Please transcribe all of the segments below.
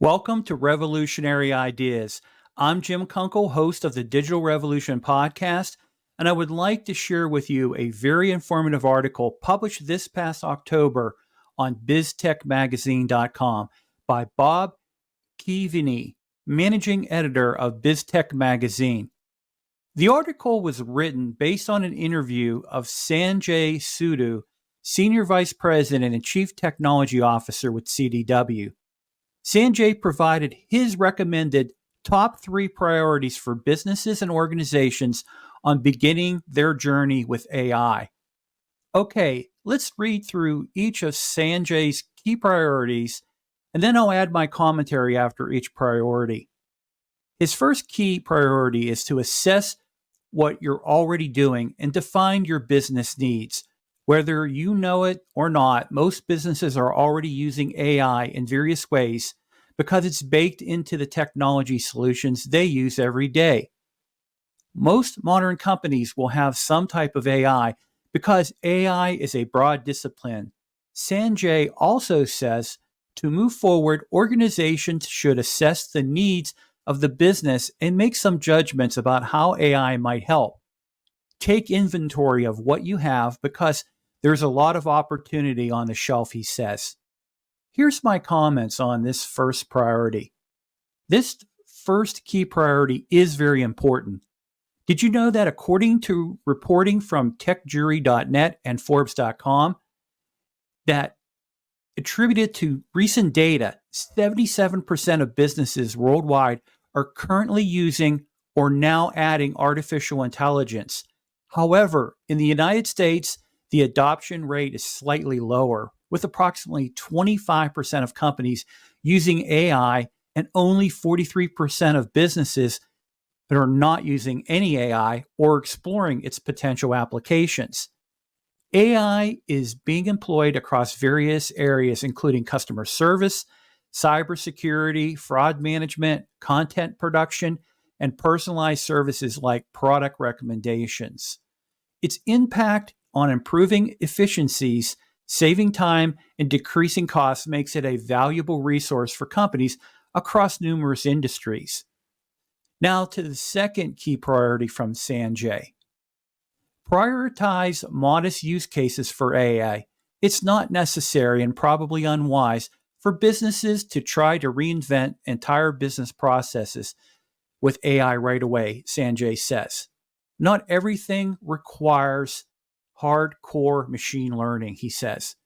Welcome to Revolutionary Ideas. I'm Jim Kunkel, host of the Digital Revolution podcast, and I would like to share with you a very informative article published this past October on BizTechMagazine.com by Bob Keaveney, managing editor of BizTech Magazine. The article was written based on an interview of Sanjay Sidhu, Senior Vice President and Chief Technology Officer with CDW. Sanjay provided his recommended top 3 priorities for businesses and organizations on beginning their journey with AI. Okay, let's read through each of Sanjay's key priorities, and then I'll add my commentary after each priority. His first key priority is to assess what you're already doing and define your business needs. Whether you know it or not, most businesses are already using AI in various ways because it's baked into the technology solutions they use every day. Most modern companies will have some type of AI because AI is a broad discipline. Sanjay also says to move forward, organizations should assess the needs of the business and make some judgments about how AI might help. Take inventory of what you have because there's a lot of opportunity on the shelf, he says. Here's my comments on this first priority. This first key priority is very important. Did you know that according to reporting from techjury.net and Forbes.com, that attributed to recent data, 77% of businesses worldwide are currently using or now adding artificial intelligence. However, in the United States, the adoption rate is slightly lower, with approximately 25% of companies using AI and only 43% of businesses that are not using any AI or exploring its potential applications. AI is being employed across various areas, including customer service, cybersecurity, fraud management, content production, and personalized services like product recommendations. Its impact on improving efficiencies, saving time, and decreasing costs makes it a valuable resource for companies across numerous industries. Now to the second key priority from Sanjay. Prioritize modest use cases for AI. It's not necessary and probably unwise for businesses to try to reinvent entire business processes with AI right away, Sanjay says. Not everything requires hardcore machine learning, he says.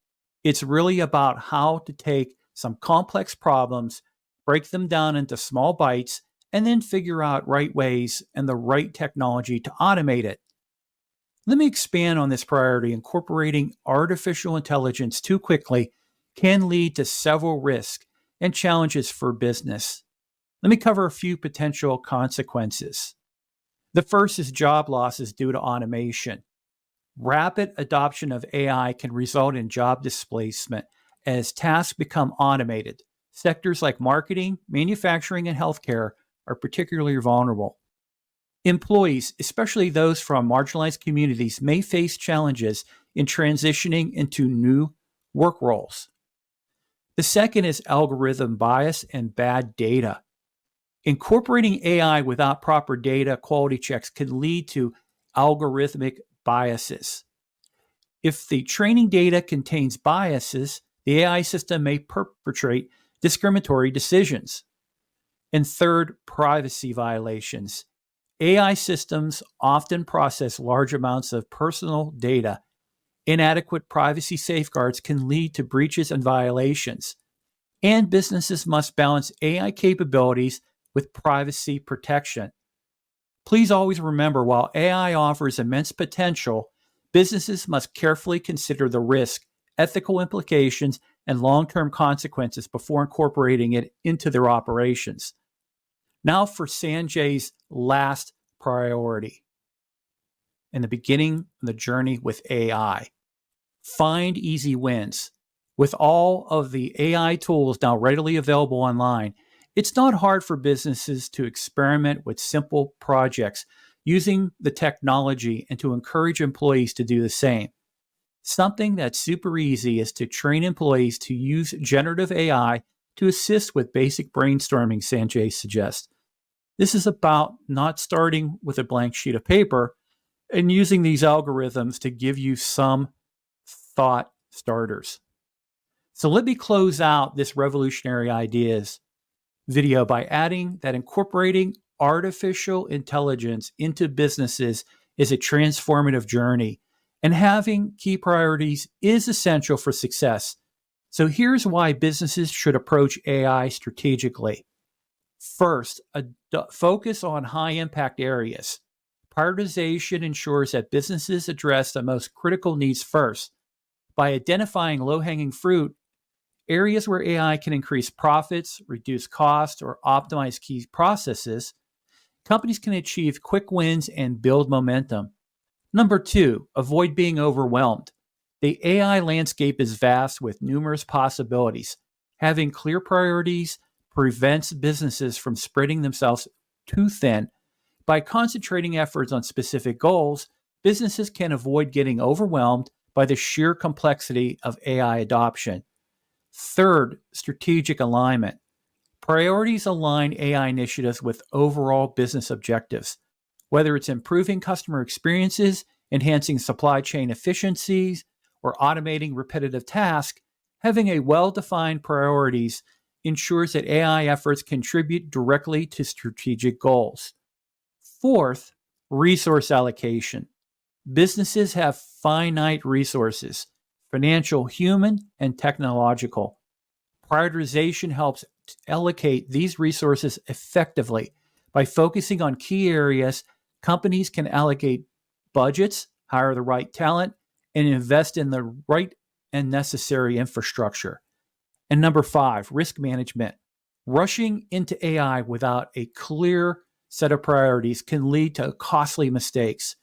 It's really about how to take some complex problems, break them down into small bites, and then figure out right ways and the right technology to automate it. Let me expand on this priority. Incorporating artificial intelligence too quickly can lead to several risks and challenges for business. Let me cover a few potential consequences. The first is job losses due to automation. Rapid adoption of AI can result in job displacement as tasks become automated. Sectors like marketing, manufacturing, and healthcare are particularly vulnerable. Employees, especially those from marginalized communities, may face challenges in transitioning into new work roles. The second is algorithm bias and bad data. Incorporating AI without proper data quality checks can lead to algorithmic biases. If the training data contains biases, the AI system may perpetrate discriminatory decisions. And third, privacy violations. AI systems often process large amounts of personal data. Inadequate privacy safeguards can lead to breaches and violations. And businesses must balance AI capabilities with privacy protection. Please always remember, while AI offers immense potential, businesses must carefully consider the risk, ethical implications, and long-term consequences before incorporating it into their operations. Now for Sanjay's last priority. In the beginning of the journey with AI, find easy wins. With all of the AI tools now readily available online, it's not hard for businesses to experiment with simple projects using the technology and to encourage employees to do the same. Something that's super easy is to train employees to use generative AI to assist with basic brainstorming, Sanjay suggests. This is about not starting with a blank sheet of paper and using these algorithms to give you some thought starters. So let me close out this revolutionary ideas video by adding that incorporating artificial intelligence into businesses is a transformative journey, and having key priorities is essential for success. So here's why businesses should approach AI strategically. First, focus on high impact areas. Prioritization ensures that businesses address the most critical needs first. By identifying low-hanging fruit, areas where AI can increase profits, reduce costs, or optimize key processes, companies can achieve quick wins and build momentum. Number 2, avoid being overwhelmed. The AI landscape is vast with numerous possibilities. Having clear priorities prevents businesses from spreading themselves too thin. By concentrating efforts on specific goals, businesses can avoid getting overwhelmed by the sheer complexity of AI adoption. Third, strategic alignment. Priorities align AI initiatives with overall business objectives. Whether it's improving customer experiences, enhancing supply chain efficiencies, or automating repetitive tasks, having a well-defined priorities ensures that AI efforts contribute directly to strategic goals. Fourth, resource allocation. Businesses have finite resources, financial, human, and technological. Prioritization helps allocate these resources effectively. By focusing on key areas, companies can allocate budgets, hire the right talent, and invest in the right and necessary infrastructure. And number 5, risk management. Rushing into AI without a clear set of priorities can lead to costly mistakes.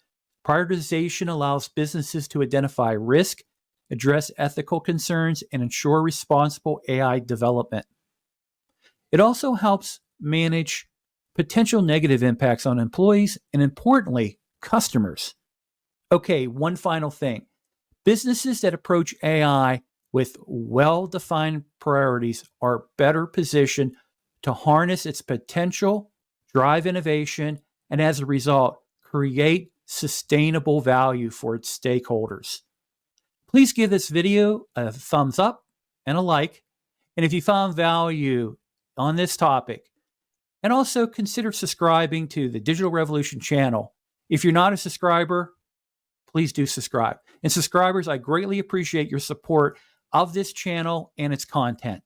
Prioritization allows businesses to identify risk, address ethical concerns, and ensure responsible AI development. It also helps manage potential negative impacts on employees and, importantly, customers. Okay, one final thing. Businesses that approach AI with well-defined priorities are better positioned to harness its potential, drive innovation, and as a result, create sustainable value for its stakeholders. Please give this video a thumbs up and a like. And if you found value on this topic, and also consider subscribing to the Digital Revolution channel. If you're not a subscriber, please do subscribe. And subscribers, I greatly appreciate your support of this channel and its content.